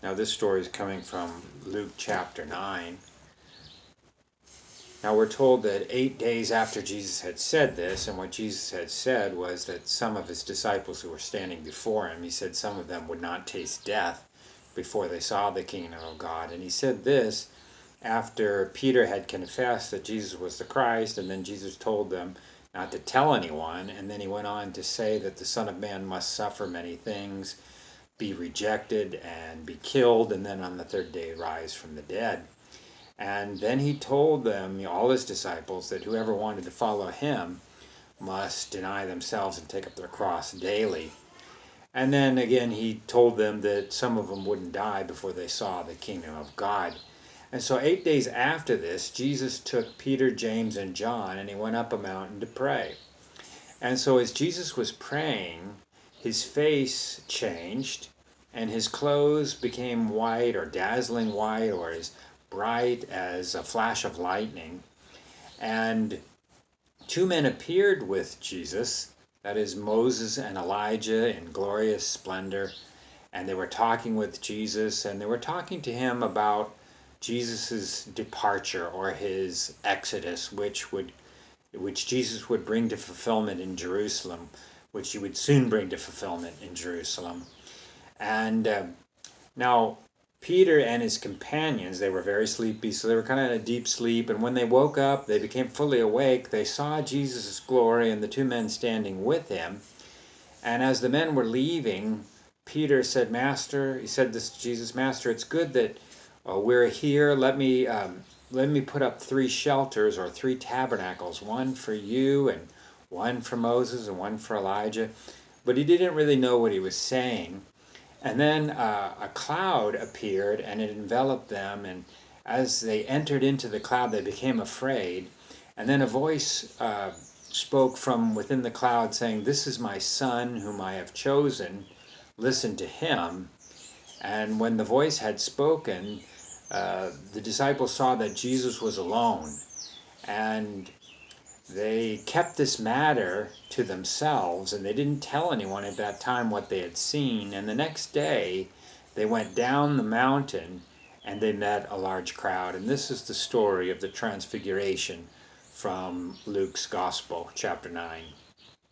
Now this story is coming from Luke chapter 9. Now we're told that 8 days after Jesus had said this, and what Jesus had said was that some of his disciples who were standing before him, he said some of them would not taste death before they saw the kingdom of God. And he said this after Peter had confessed that Jesus was the Christ, and then Jesus told them not to tell anyone, and then he went on to say that the Son of Man must suffer many things, be rejected and be killed, and then on the third day rise from the dead. And then he told them, all his disciples, that whoever wanted to follow him must deny themselves and take up their cross daily. And then again he told them that some of them wouldn't die before they saw the kingdom of God. And so 8 days after this, Jesus took Peter, James, and John, and he went up a mountain to pray. And so as Jesus was praying, his face changed, and his clothes became white, or dazzling white, or as bright as a flash of lightning. And two men appeared with Jesus, that is Moses and Elijah, in glorious splendor. And they were talking with Jesus, and they were talking to him about Jesus' departure, or his exodus, which Jesus would bring to fulfillment in Jerusalem, which he would soon bring to fulfillment in Jerusalem. And now Peter and his companions, they were very sleepy, so they were kind of in a deep sleep. And when they woke up, they became fully awake. They saw Jesus' glory and the two men standing with him. And as the men were leaving, Peter said, "Master," he said this to Jesus, "Master, it's good that we're here. Let me put up 3 shelters, or 3 tabernacles, one for you and one for Moses and one for Elijah." But he didn't really know what he was saying. And then a cloud appeared, and it enveloped them. And as they entered into the cloud, they became afraid. And then a voice spoke from within the cloud, saying, "This is my son, whom I have chosen. Listen to him." And when the voice had spoken, the disciples saw that Jesus was alone. And they kept this matter to themselves, and they didn't tell anyone at that time what they had seen. And the next day, they went down the mountain, and they met a large crowd. And this is the story of the Transfiguration from Luke's Gospel, chapter 9.